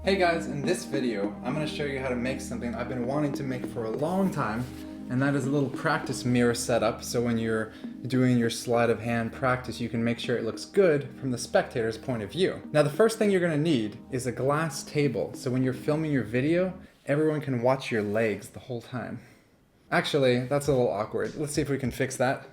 Hey guys, in this video, I'm going to show you how to make something I've been wanting to make for a long time, and that is a little practice mirror setup, so when you're doing your sleight of hand practice, you can make sure it looks good from the spectator's point of view. Now the first thing you're going to need is a glass table, so when you're filming your video, everyone can watch your legs the whole time. Actually, that's a little awkward. Let's see if we can fix that.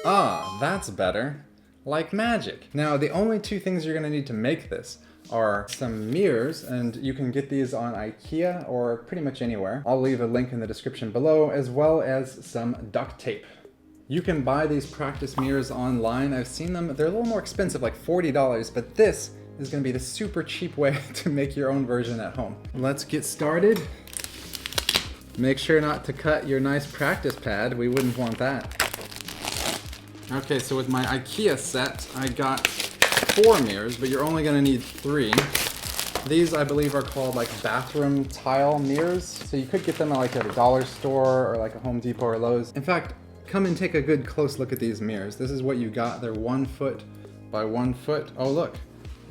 Ah, that's better. Like magic. Now the only two things you're going to need to make this are some mirrors, and you can get these on IKEA or pretty much anywhere. I'll leave a link in the description below, as well as some duct tape. You can buy these practice mirrors online. I've seen them. They're a little more expensive, like $40, but this is going to be the super cheap way to make your own version at home. Let's get started. Make sure not to cut your nice practice pad. We wouldn't want that. Okay, so with my IKEA set, I got 4 mirrors, but you're only going to need 3. These, I believe, are called like bathroom tile mirrors. So you could get them at like a dollar store or like a Home Depot or Lowe's. In fact, come and take a good close look at these mirrors. This is what you got. They're 1 foot by 1 foot. Oh look,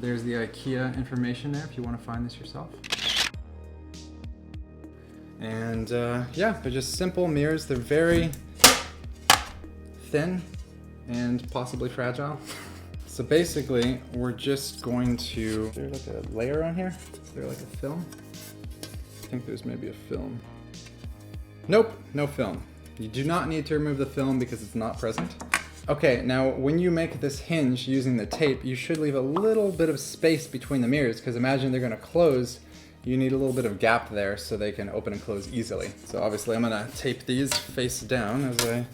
there's the IKEA information there if you want to find this yourself. And yeah, they're just simple mirrors. They're very thin and possibly fragile. So basically, we're just going to... Is there like a layer on here? Is there like a film? I think there's maybe a film. Nope, no film. You do not need to remove the film because it's not present. Okay, now when you make this hinge using the tape, you should leave a little bit of space between the mirrors, because imagine they're gonna close. You need a little bit of gap there so they can open and close easily. So obviously I'm gonna tape these face down as I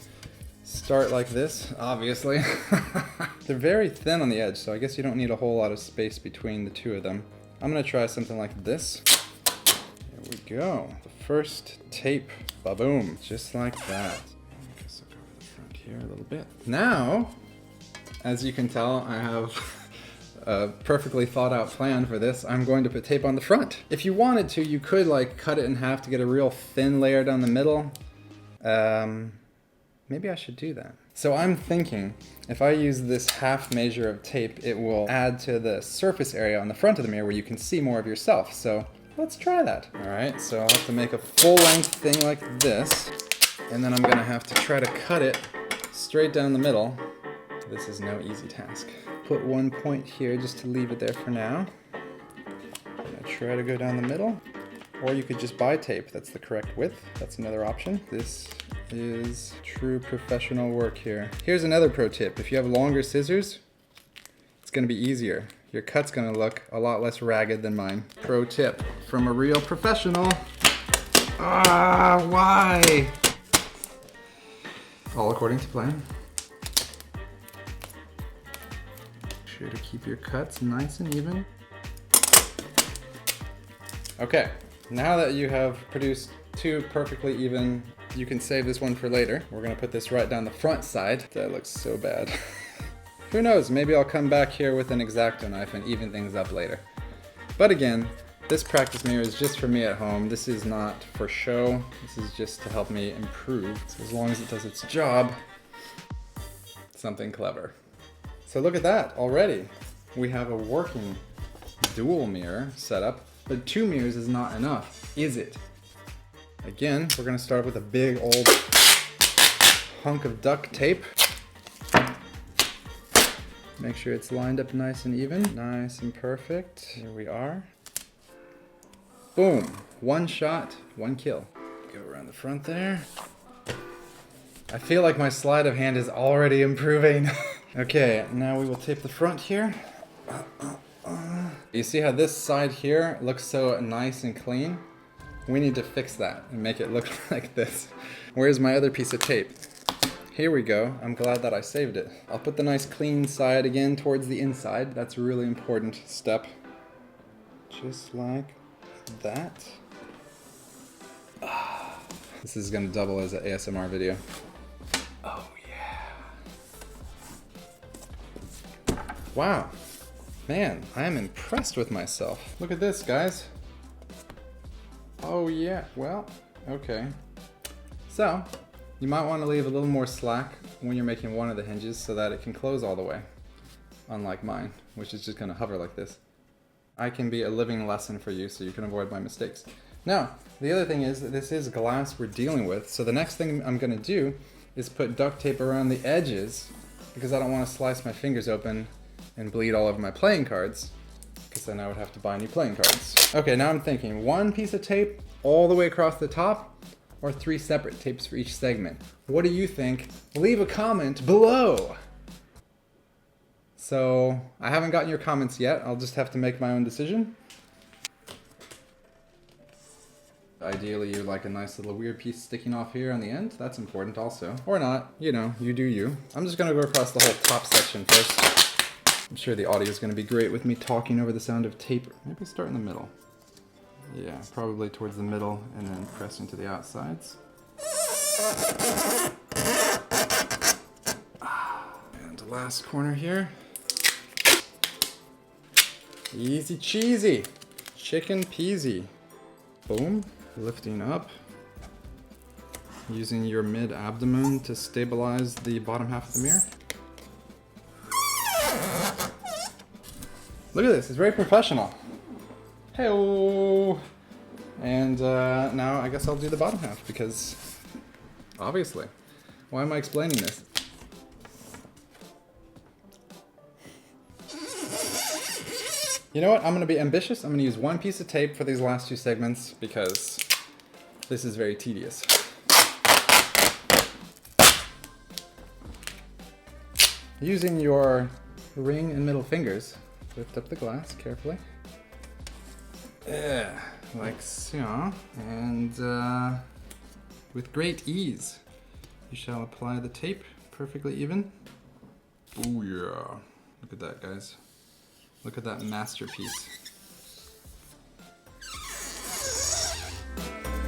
start like this, obviously. They're very thin on the edge, so I guess you don't need a whole lot of space between the two of them. I'm gonna try something like this. There we go. The first tape, ba-boom, just like that. I guess I'll cover the front here a little bit. Now, as you can tell, I have a perfectly thought out plan for this. I'm going to put tape on the front. If you wanted to, you could like cut it in half to get a real thin layer down the middle. Maybe I should do that. So I'm thinking, if I use this half measure of tape, it will add to the surface area on the front of the mirror where you can see more of yourself. So let's try that. All right, so I'll have to make a full length thing like this, and then I'm gonna have to try to cut it straight down the middle. This is no easy task. Put 1 point here just to leave it there for now. I'm gonna try to go down the middle, or you could just buy tape. That's the correct width. That's another option. This is true professional work here. Here's another pro tip. If you have longer scissors, it's gonna be easier. Your cut's gonna look a lot less ragged than mine. Pro tip from a real professional. Ah, why? All according to plan. Make sure to keep your cuts nice and even. Okay, now that you have produced 2 perfectly even, you can save this one for later. We're gonna put this right down the front side. That looks so bad. Who knows, maybe I'll come back here with an X-Acto knife and even things up later. But again, this practice mirror is just for me at home. This is not for show. This is just to help me improve. So as long as it does its job, something clever. So look at that already. We have a working dual mirror setup, but 2 mirrors is not enough, is it? Again, we're gonna start with a big old hunk of duct tape. Make sure it's lined up nice and even, nice and perfect. Here we are. Boom, 1 shot, 1 kill. Go around the front there. I feel like my sleight of hand is already improving. Okay, now we will tape the front here. You see how this side here looks so nice and clean? We need to fix that and make it look like this. Where's my other piece of tape? Here we go. I'm glad that I saved it. I'll put the nice clean side again towards the inside. That's a really important step. Just like that. This is gonna double as an ASMR video. Oh yeah. Wow. Man, I am impressed with myself. Look at this, guys. Oh yeah, well, okay. So, you might want to leave a little more slack when you're making one of the hinges so that it can close all the way. Unlike mine, which is just gonna hover like this. I can be a living lesson for you so you can avoid my mistakes. Now, the other thing is that this is glass we're dealing with, so the next thing I'm gonna do is put duct tape around the edges because I don't want to slice my fingers open and bleed all over my playing cards, because then I would have to buy new playing cards. Okay, now I'm thinking one piece of tape all the way across the top, or 3 separate tapes for each segment. What do you think? Leave a comment below. So I haven't gotten your comments yet. I'll just have to make my own decision. Ideally, you like a nice little weird piece sticking off here on the end. That's important also. Or not, you know, you do you. I'm just gonna go across the whole top section first. I'm sure the audio is gonna be great with me talking over the sound of tape. Maybe start in the middle. Yeah, probably towards the middle and then pressing to the outsides. And the last corner here. Easy cheesy. Chicken peasy. Boom. Lifting up. Using your mid-abdomen to stabilize the bottom half of the mirror. Look at this, it's very professional. Hey-oh! And now I guess I'll do the bottom half because, obviously. Why am I explaining this? You know what, I'm gonna be ambitious. I'm gonna use one piece of tape for these last 2 segments because this is very tedious. Using your ring and middle fingers, lift up the glass carefully. Yeah, like so. And with great ease, you shall apply the tape perfectly even. Oh yeah, look at that, guys. Look at that masterpiece.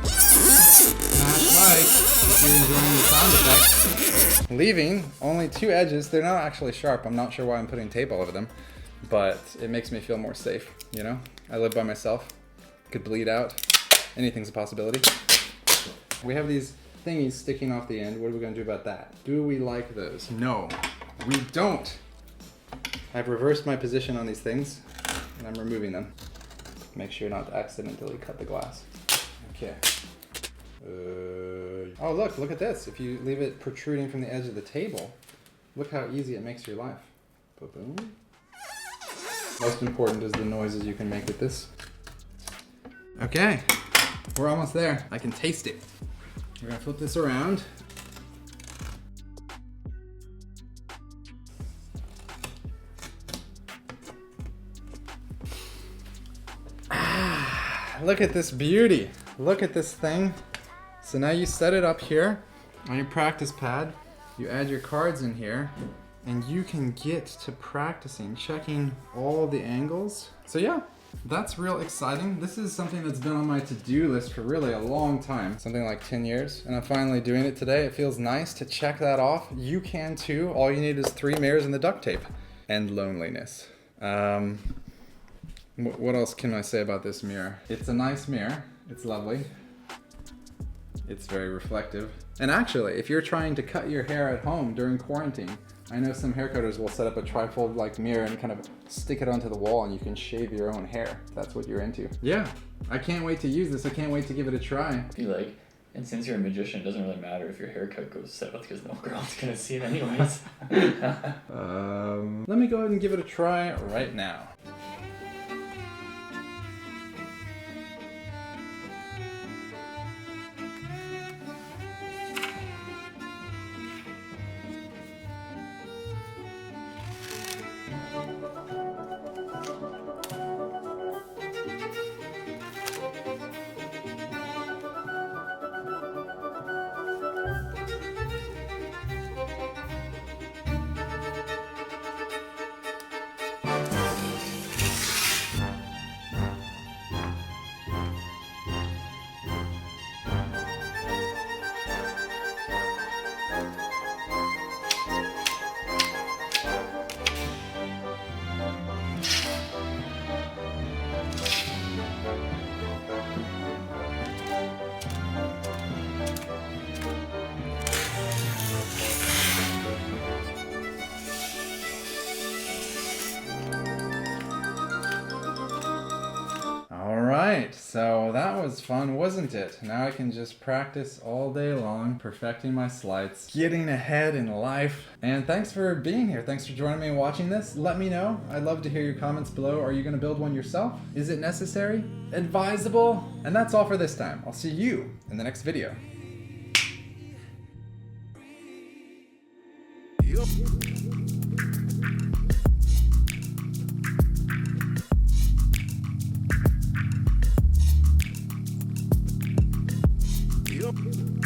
Smash like if you're enjoying the sound effects. Leaving only 2 edges. They're not actually sharp. I'm not sure why I'm putting tape all over them, but it makes me feel more safe, you know? I live by myself. Could bleed out. Anything's a possibility. We have these thingies sticking off the end. What are we gonna do about that? Do we like those? No, we don't. I've reversed my position on these things, and I'm removing them. Make sure not to accidentally cut the glass. Okay. Oh look at this. If you leave it protruding from the edge of the table, look how easy it makes your life. Boom. Most important is the noises you can make with this. Okay, we're almost there. I can taste it. We're gonna flip this around. Look at this beauty. Look at this thing. So now you set it up here on your practice pad. You add your cards in here and you can get to practicing, checking all the angles. So yeah, that's real exciting. This is something that's been on my to-do list for really a long time. Something like 10 years. And I'm finally doing it today. It feels nice to check that off. You can too. All you need is 3 mirrors and the duct tape. And loneliness. What else can I say about this mirror? It's a nice mirror. It's lovely. It's very reflective. And actually, if you're trying to cut your hair at home during quarantine, I know some hair cutters will set up a trifold like mirror and kind of stick it onto the wall and you can shave your own hair. That's what you're into. Yeah, I can't wait to use this. I can't wait to give it a try. Be like, and since you're a magician, it doesn't really matter if your haircut goes south because no girl's gonna see it anyways. Let me go ahead and give it a try right now. right, so that was fun, wasn't it? Now I can just practice all day long, perfecting my sleights, getting ahead in life. And thanks for being here. Thanks for joining me and watching this. Let me know. I'd love to hear your comments below. Are you going to build one yourself? Is it necessary? Advisable? And that's all for this time. I'll see you in the next video. Yup.